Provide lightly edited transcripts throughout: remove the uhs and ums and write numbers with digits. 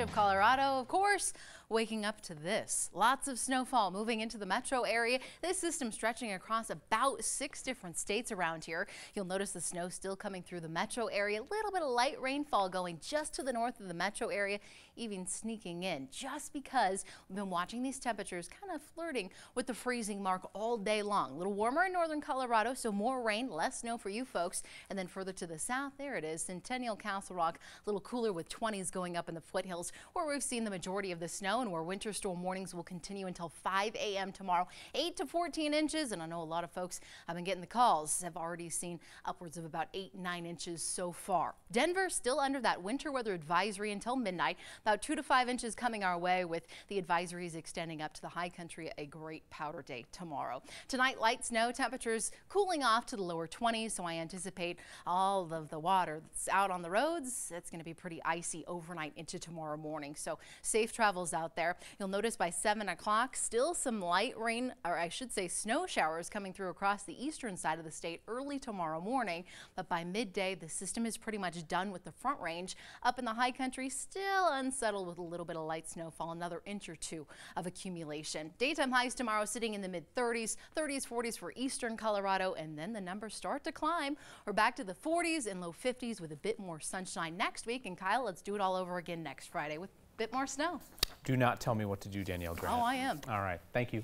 of Colorado, of course, waking up to this. Lots of snowfall moving into the metro area. This system stretching across about 6 different states around here. You'll notice the snow still coming through the metro area. A little bit of light rainfall going just to the north of the metro area, even sneaking in just because we've been watching these temperatures kind of flirting with the freezing mark all day long. A little warmer in northern Colorado, so more rain, less snow for you folks. And then further to the south, there it is, Centennial, Castle Rock, a little cooler with 20s going up in the foothills where we've seen the majority of the snow and where winter storm warnings will continue until 5 a.m. tomorrow. 8 to 14 inches, and I know a lot of folks have been getting the calls, have already seen upwards of about 8-9 inches so far. Denver still under that winter weather advisory until midnight. About 2 to 5 inches coming our way, with the advisories extending up to the high country. A great powder day tomorrow. Tonight, light snow, temperatures cooling off to the lower 20s, so I anticipate all of the water that's out on the roads, it's going to be pretty icy overnight into tomorrow morning. So safe travels out there. You'll notice by 7 o'clock, still some light rain, or I should say snow showers coming through across the eastern side of the state early tomorrow morning. But by midday, the system is pretty much done with the front range. Up in the high country, still unsettled with a little bit of light snowfall, another inch or two of accumulation. Daytime highs tomorrow sitting in the mid-30s, 30s, 40s for eastern Colorado, and then the numbers start to climb. We're back to the 40s and low 50s with a bit more sunshine next week. And Kyle, let's do it all over again next Friday with a bit more snow. Do not tell me what to do, Danielle Grant. Oh, I am. All right, thank you.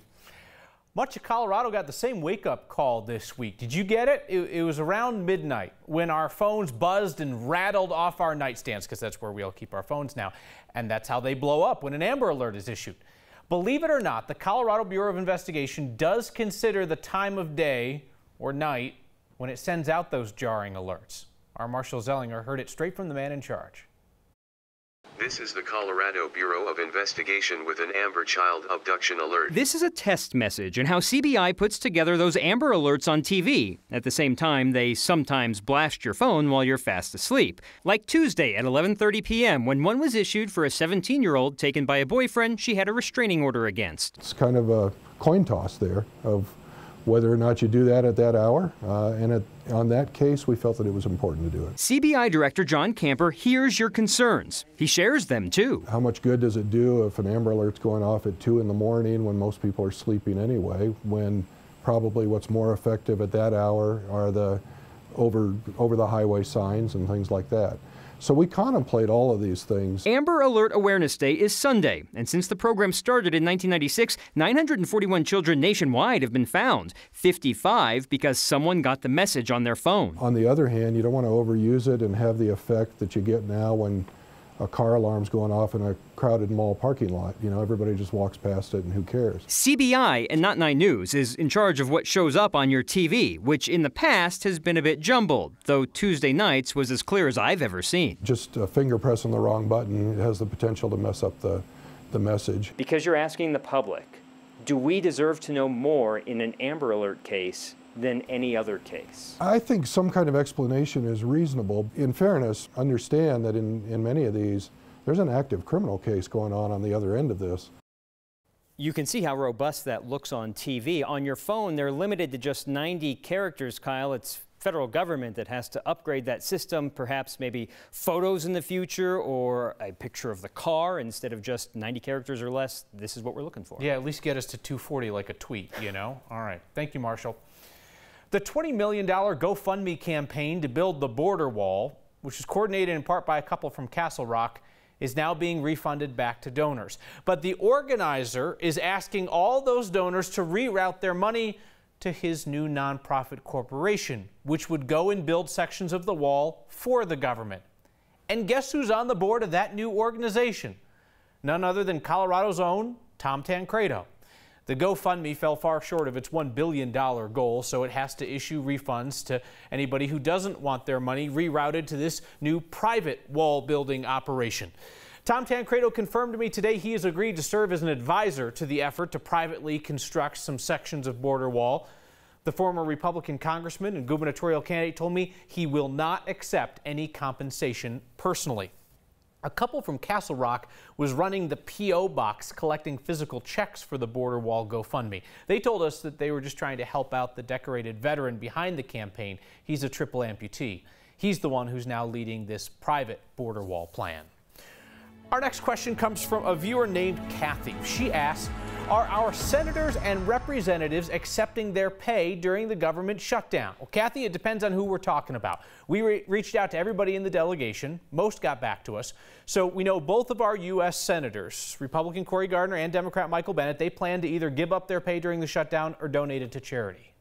Much of Colorado got the same wake-up call this week. Did you get it? It was around midnight when our phones buzzed and rattled off our nightstands, because that's where we all keep our phones now. And that's how they blow up when an Amber Alert is issued. Believe it or not, the Colorado Bureau of Investigation does consider the time of day or night when it sends out those jarring alerts. Our Marshall Zellinger heard it straight from the man in charge. This is the Colorado Bureau of Investigation with an Amber Child abduction alert. This is a test message and how CBI puts together those Amber Alerts on TV. At the same time, they sometimes blast your phone while you're fast asleep. Like Tuesday at 11:30 p.m. when one was issued for a 17-year-old taken by a boyfriend she had a restraining order against. It's kind of a coin toss there of whether or not you do that at that hour. On that case, we felt that it was important to do it. CBI Director John Camper hears your concerns. He shares them, too. How much good does it do if an Amber Alert's going off at 2 in the morning when most people are sleeping anyway, when probably what's more effective at that hour are the over the highway signs and things like that. So we contemplate all of these things. Amber Alert Awareness Day is Sunday, and since the program started in 1996, 941 children nationwide have been found, 55 because someone got the message on their phone. On the other hand, you don't want to overuse it and have the effect that you get now when a car alarm's going off in a crowded mall parking lot. You know, everybody just walks past it and who cares? CBI, and not 9 News, is in charge of what shows up on your TV, which in the past has been a bit jumbled, though Tuesday nights was as clear as I've ever seen. Just a finger press on the wrong button, it has the potential to mess up the message. Because you're asking the public, do we deserve to know more in an Amber Alert case than any other case? I think some kind of explanation is reasonable. In fairness, understand that in many of these, there's an active criminal case going on the other end of this. You can see how robust that looks on TV. On your phone, they're limited to just 90 characters, Kyle. It's federal government that has to upgrade that system, perhaps maybe photos in the future or a picture of the car instead of just 90 characters or less. This is what we're looking for. Yeah, at least get us to 240 like a tweet, you know? All right. Thank you, Marshall. The $20 million GoFundMe campaign to build the border wall, which is coordinated in part by a couple from Castle Rock, is now being refunded back to donors. But the organizer is asking all those donors to reroute their money to his new nonprofit corporation, which would go and build sections of the wall for the government. And guess who's on the board of that new organization? None other than Colorado's own Tom Tancredo. The GoFundMe fell far short of its $1 billion goal, so it has to issue refunds to anybody who doesn't want their money rerouted to this new private wall building operation. Tom Tancredo confirmed to me today he has agreed to serve as an advisor to the effort to privately construct some sections of border wall. The former Republican congressman and gubernatorial candidate told me he will not accept any compensation personally. A couple from Castle Rock was running the P.O. box collecting physical checks for the border wall GoFundMe. They told us that they were just trying to help out the decorated veteran behind the campaign. He's a triple amputee. He's the one who's now leading this private border wall plan. Our next question comes from a viewer named Kathy. She asks, are our senators and representatives accepting their pay during the government shutdown? Well, Kathy, it depends on who we're talking about. We reached out to everybody in the delegation. Most got back to us. So we know both of our U.S. senators, Republican Cory Gardner and Democrat Michael Bennet, they plan to either give up their pay during the shutdown or donate it to charity.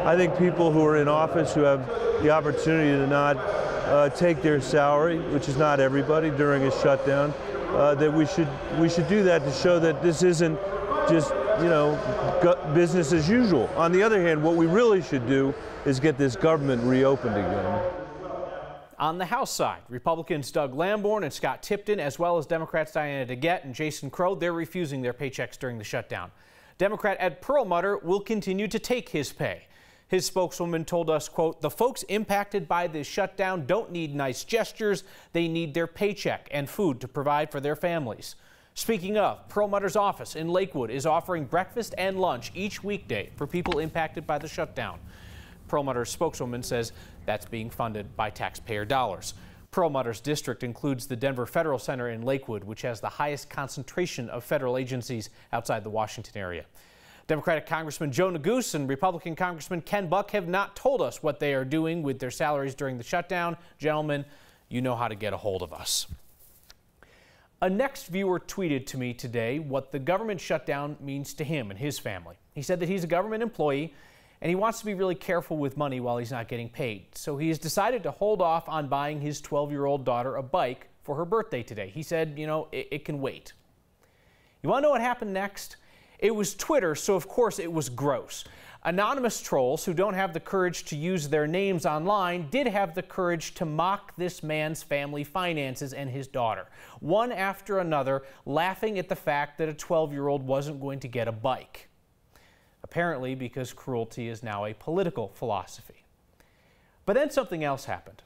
I think people who are in office who have the opportunity to not take their salary, which is not everybody, during a shutdown, that we should do that to show that this isn't just, you know, business as usual. On the other hand, what we really should do is get this government reopened again. On the House side, Republicans Doug Lamborn and Scott Tipton, as well as Democrats Diana DeGette and Jason Crow, they're refusing their paychecks during the shutdown. Democrat Ed Perlmutter will continue to take his pay. His spokeswoman told us, quote, the folks impacted by this shutdown don't need nice gestures. They need their paycheck and food to provide for their families. Speaking of, Perlmutter's office in Lakewood is offering breakfast and lunch each weekday for people impacted by the shutdown. Perlmutter's spokeswoman says that's being funded by taxpayer dollars. Perlmutter's district includes the Denver Federal Center in Lakewood, which has the highest concentration of federal agencies outside the Washington area. Democratic Congressman Joe Neguse and Republican Congressman Ken Buck have not told us what they are doing with their salaries during the shutdown. Gentlemen, you know how to get a hold of us. A next viewer tweeted to me today what the government shutdown means to him and his family. He said that he's a government employee and he wants to be really careful with money while he's not getting paid. So he has decided to hold off on buying his 12-year-old daughter a bike for her birthday today. He said, you know, it can wait. You want to know what happened next? It was Twitter, so of course it was gross. Anonymous trolls who don't have the courage to use their names online did have the courage to mock this man's family finances and his daughter, one after another, laughing at the fact that a 12-year-old wasn't going to get a bike. Apparently because cruelty is now a political philosophy. But then something else happened.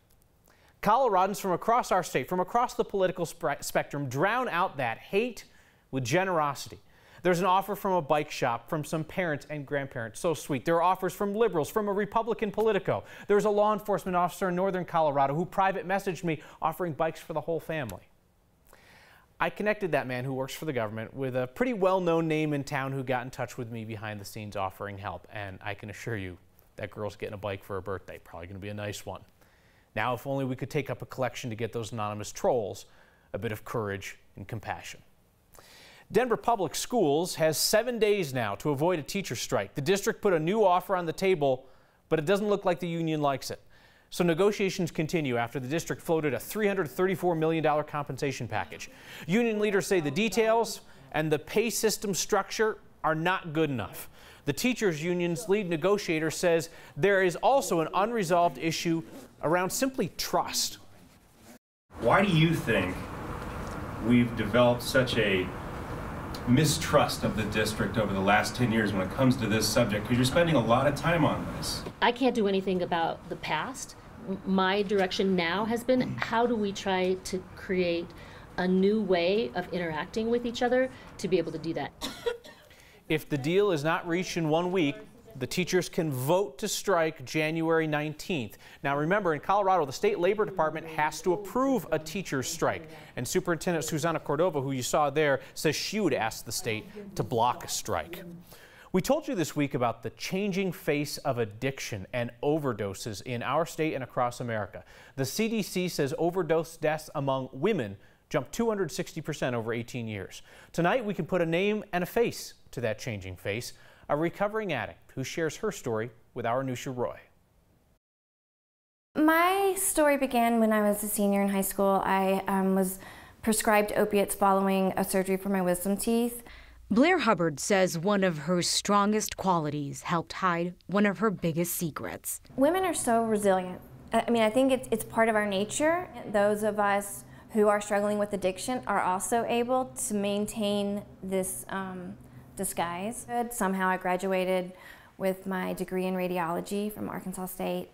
Coloradans from across our state, from across the political spectrum, drown out that hate with generosity. There's an offer from a bike shop, from some parents and grandparents. So sweet. There are offers from liberals, from a Republican Politico. There's a law enforcement officer in northern Colorado who private messaged me offering bikes for the whole family. I connected that man who works for the government with a pretty well-known name in town who got in touch with me behind the scenes offering help. And I can assure you that girl's getting a bike for her birthday. Probably going to be a nice one. Now, if only we could take up a collection to get those anonymous trolls a bit of courage and compassion. Denver Public Schools has 7 days now to avoid a teacher strike. The district put a new offer on the table, but it doesn't look like the union likes it. So negotiations continue after the district floated a $334 million compensation package. Union leaders say the details and the pay system structure are not good enough. The teachers union's lead negotiator says there is also an unresolved issue around simply trust. Why do you think we've developed such a mistrust of the district over the last 10 years when it comes to this subject? Because you're spending a lot of time on this. I can't do anything about the past. My direction now has been, how do we try to create a new way of interacting with each other to be able to do that? If the deal is not reached in 1 week, the teachers can vote to strike January 19th. Now remember, in Colorado, the state labor department has to approve a teacher's strike. And Superintendent Susana Cordova, who you saw there, says she would ask the state to block a strike. We told you this week about the changing face of addiction and overdoses in our state and across America. The CDC says overdose deaths among women jumped 260% over 18 years. Tonight, we can put a name and a face to that changing face. A recovering addict who shares her story with our Nusha Roy. My story began when I was a senior in high school. I was prescribed opiates following a surgery for my wisdom teeth. Blair Hubbard says one of her strongest qualities helped hide one of her biggest secrets. Women are so resilient. I mean, I think it's part of our nature. Those of us who are struggling with addiction are also able to maintain this disguise. Somehow I graduated with my degree in radiology from Arkansas State.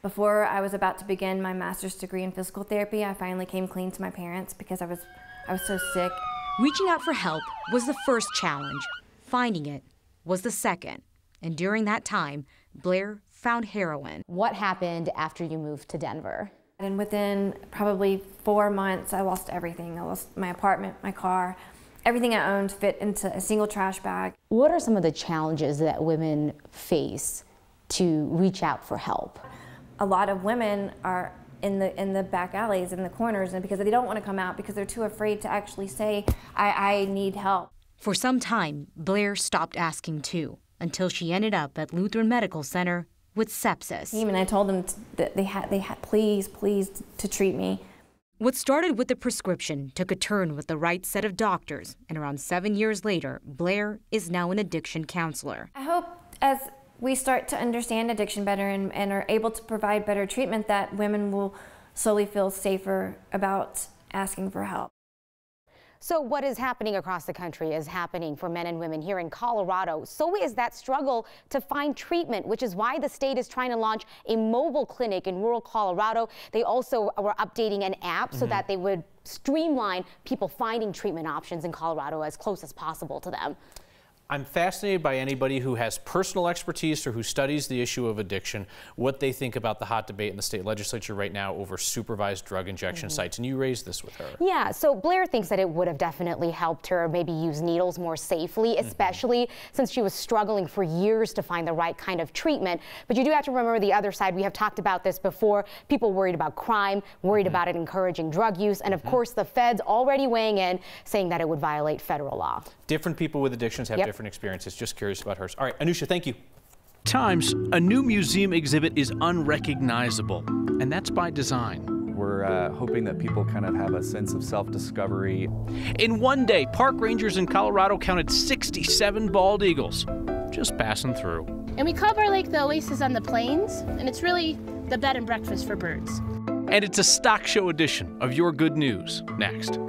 Before I was about to begin my master's degree in physical therapy, I finally came clean to my parents because I was so sick. Reaching out for help was the first challenge. Finding it was the second. And during that time, Blair found heroin. What happened after you moved to Denver? And within probably 4 months, I lost everything. I lost my apartment, my car, everything I owned fit into a single trash bag. What are some of the challenges that women face to reach out for help? A lot of women are in the back alleys, in the corners, and because they don't want to come out because they're too afraid to actually say, I need help. For some time, Blair stopped asking too, until she ended up at Lutheran Medical Center with sepsis. And I told them that they had please to treat me. What started with a prescription took a turn with the right set of doctors, and around 7 years later, Blair is now an addiction counselor. I hope as we start to understand addiction better and are able to provide better treatment that women will slowly feel safer about asking for help. So what is happening across the country is happening for men and women here in Colorado. So is that struggle to find treatment, which is why the state is trying to launch a mobile clinic in rural Colorado. They also were updating an app so that they would streamline people finding treatment options in Colorado as close as possible to them. I'm fascinated by anybody who has personal expertise or who studies the issue of addiction, what they think about the hot debate in the state legislature right now over supervised drug injection sites. And you raised this with her. Yeah, so Blair thinks that it would have definitely helped her maybe use needles more safely, especially since she was struggling for years to find the right kind of treatment. But you do have to remember the other side. We have talked about this before. People worried about crime, worried about it encouraging drug use, and of course the feds already weighing in, saying that it would violate federal law. Different people with addictions have different experiences. Just curious about hers. All right, Anusha, thank you. Times, a new museum exhibit is unrecognizable, and that's by design. We're hoping that people kind of have a sense of self-discovery. In one day, park rangers in Colorado counted 67 bald eagles, just passing through. And we call our lake the oasis on the plains, and it's really the bed and breakfast for birds. And it's a stock show edition of Your Good News, next.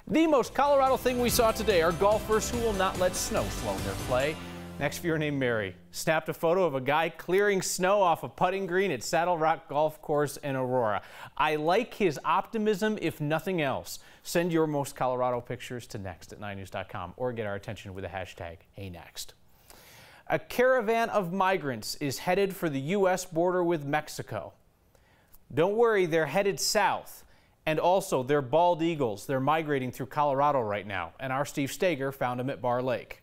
The most Colorado thing we saw today are golfers who will not let snow slow their play. Next viewer named Mary snapped a photo of a guy clearing snow off a putting green at Saddle Rock Golf Course in Aurora. I like his optimism, if nothing else. Send your most Colorado pictures to next@9news.com or get our attention with the hashtag #HeyNext. A caravan of migrants is headed for the U.S. border with Mexico. Don't worry, they're headed south. And also, they're bald eagles. They're migrating through Colorado right now. And our Steve Steger found them at Bar Lake.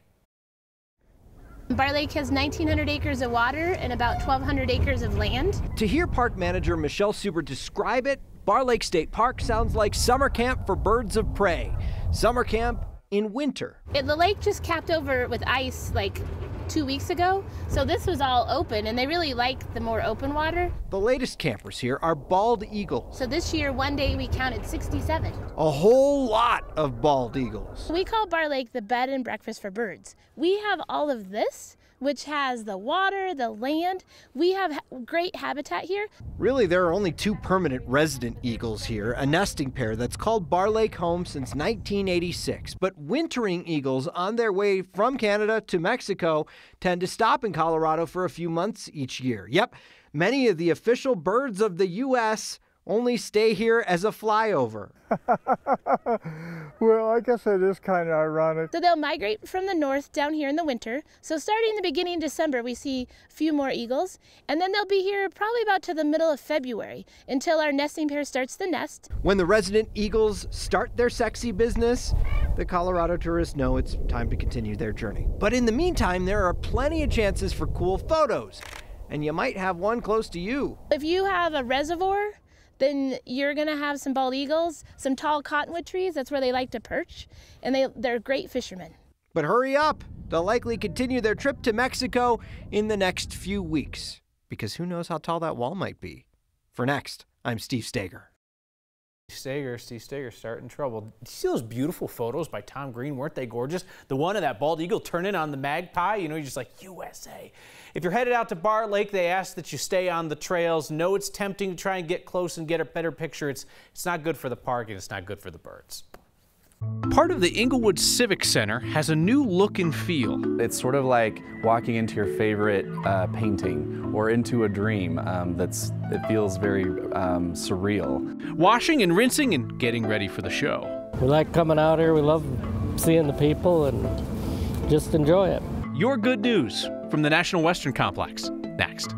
Bar Lake has 1,900 acres of water and about 1,200 acres of land. To hear park manager Michelle Suber describe it, Bar Lake State Park sounds like summer camp for birds of prey. Summer camp in winter. The lake just capped over with ice like 2 weeks ago, so this was all open, and they really like the more open water. The latest campers here are bald eagles. So this year, one day we counted 67. A whole lot of bald eagles. We call Bar Lake the bed and breakfast for birds. We have all of this, which has the water, the land. We have great habitat here. Really, there are only 2 permanent resident eagles here, a nesting pair that's called Bar Lake home since 1986. But wintering eagles on their way from Canada to Mexico tend to stop in Colorado for a few months each year. Yep, many of the official birds of the U.S. only stay here as a flyover. Well, I guess it is kind of ironic. So they'll migrate from the north down here in the winter. So starting the beginning of December, we see a few more eagles, and then they'll be here probably about to the middle of February until our nesting pair starts the nest. When the resident eagles start their sexy business, the Colorado tourists know it's time to continue their journey. But in the meantime, there are plenty of chances for cool photos, and you might have one close to you. If you have a reservoir, then you're gonna have some bald eagles, some tall cottonwood trees. That's where they like to perch, and they're great fishermen. But hurry up, they'll likely continue their trip to Mexico in the next few weeks, because who knows how tall that wall might be. For Next, I'm Steve Steger. Steve Steger starting trouble. Did you see those beautiful photos by Tom Green? Weren't they gorgeous? The one of that bald eagle turning on the magpie, you know, you're just like, USA. If you're headed out to Bar Lake, they ask that you stay on the trails. No, it's tempting to try and get close and get a better picture. It's not good for the park, and it's not good for the birds. Part of the Inglewood Civic Center has a new look and feel. It's sort of like walking into your favorite painting or into a dream. It feels very surreal. Washing and rinsing and getting ready for the show. We like coming out here. We love seeing the people and just enjoy it. Your good news from the National Western Complex. Next.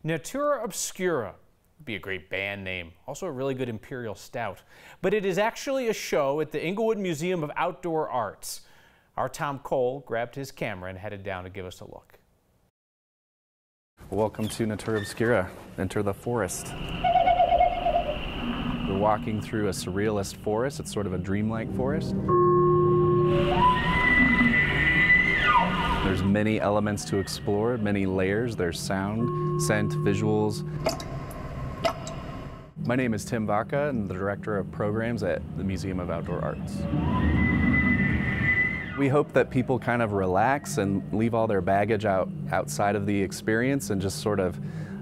Natura Obscura would be a great band name, also a really good imperial stout. But it is actually a show at the Inglewood Museum of Outdoor Arts. Our Tom Cole grabbed his camera and headed down to give us a look. Welcome to Natura Obscura. Enter the forest. We're walking through a surrealist forest. It's sort of a dreamlike forest. There's many elements to explore, many layers. There's sound, scent, visuals. My name is Tim Vaca. I'm the Director of Programs at the Museum of Outdoor Arts. We hope that people kind of relax and leave all their baggage outside of the experience and just sort of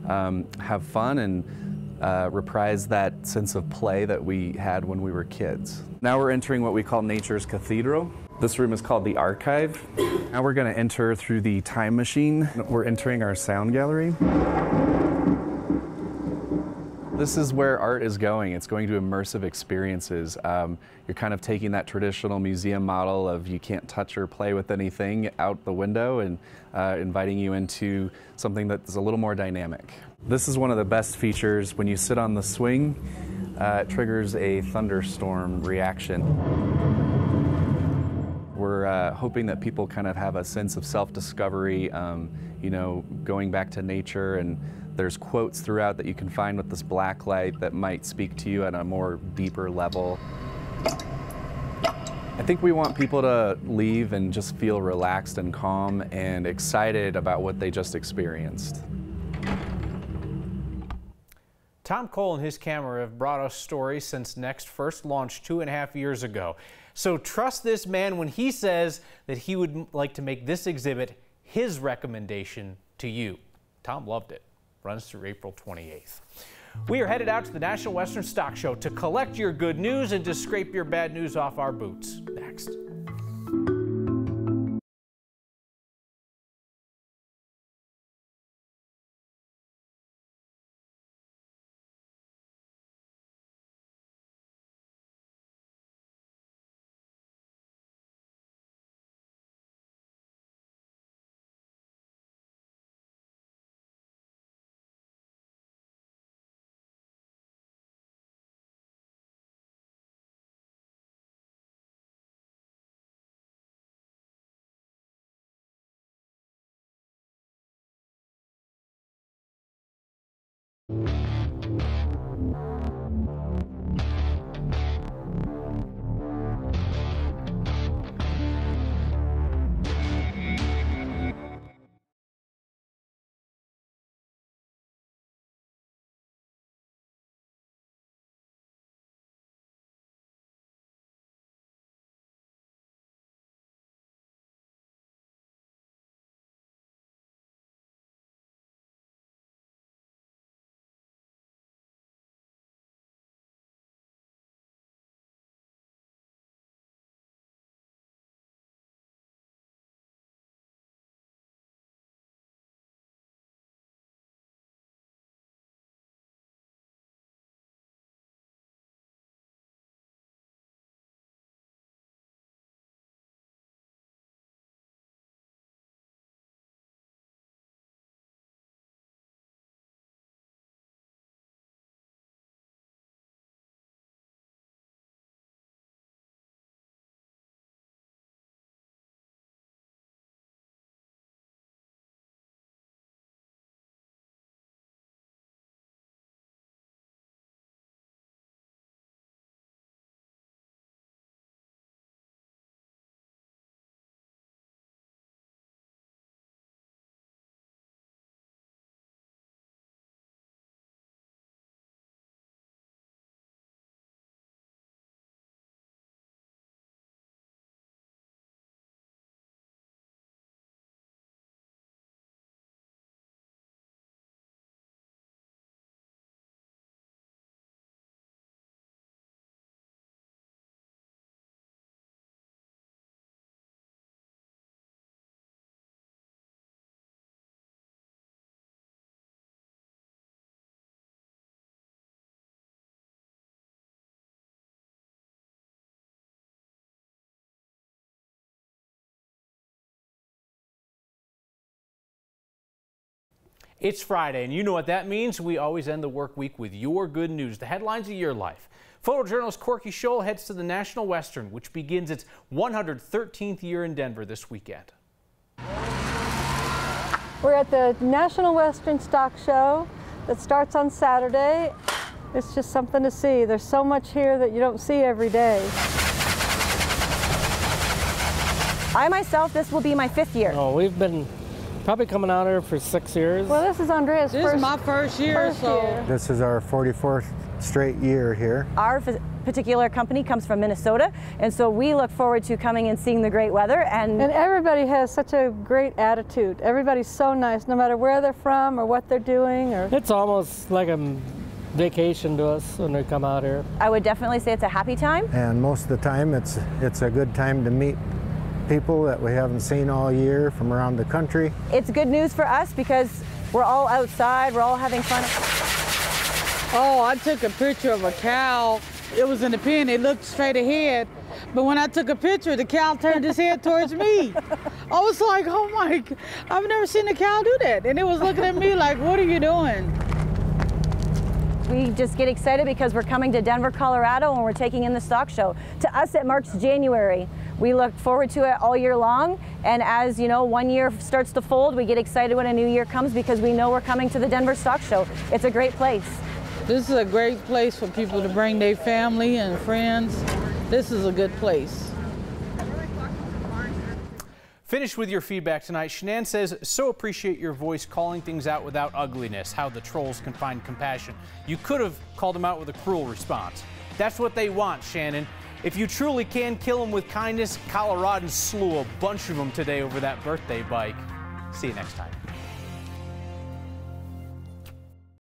have fun and reprise that sense of play that we had when we were kids. Now we're entering what we call Nature's Cathedral. This room is called the Archive. Now we're going to enter through the time machine. We're entering our sound gallery. This is where art is going. It's going to immersive experiences. You're kind of taking that traditional museum model of you can't touch or play with anything out the window and inviting you into something that's a little more dynamic. This is one of the best features. When you sit on the swing, it triggers a thunderstorm reaction. We're hoping that people kind of have a sense of self-discovery, you know, going back to nature, and there's quotes throughout that you can find with this black light that might speak to you at a more deeper level. I think we want people to leave and just feel relaxed and calm and excited about what they just experienced. Tom Cole and his camera have brought us stories since Next first launched 2.5 years ago. So trust this man when he says that he would like to make this exhibit his recommendation to you. Tom loved it. Runs through April 28th. We are headed out to the National Western Stock Show to collect your good news and to scrape your bad news off our boots. Next. It's Friday, and you know what that means. We always end the work week with your good news, the headlines of your life. Photojournalist Corky Scholl heads to the National Western, which begins its 113th year in Denver this weekend. We're at the National Western Stock Show that starts on Saturday. It's just something to see. There's so much here that you don't see every day. I myself, this will be my 5th year. Oh, we've been probably coming out here for 6 years. Well, this is Andrea's This is my first year. This is our 44th straight year here. Our particular company comes from Minnesota, and so we look forward to coming and seeing the great weather. And everybody has such a great attitude. Everybody's so nice, no matter where they're from or what they're doing. It's almost like a vacation to us when we come out here. I would definitely say it's a happy time. And most of the time, it's a good time to meet people that we haven't seen all year from around the country. It's good news for us because we're all outside, we're all having fun. Oh, I took a picture of a cow. It was in the pen, it looked straight ahead. But when I took a picture, the cow turned his head towards me. I was like, oh my God, I've never seen a cow do that. And it was looking at me like, what are you doing? We just get excited because we're coming to Denver, Colorado, and we're taking in the stock show. To us, it marks January. We look forward to it all year long, and as you know, one year starts to fold, we get excited when a new year comes because we know we're coming to the Denver Stock Show. It's a great place. This is a great place for people to bring their family and friends. This is a good place. Finish with your feedback tonight. Shanann says, so appreciate your voice calling things out without ugliness, how the trolls can find compassion. You could have called them out with a cruel response. That's what they want, Shannon. If you truly can kill them with kindness, Coloradans slew a bunch of them today over that birthday bike. See you next time.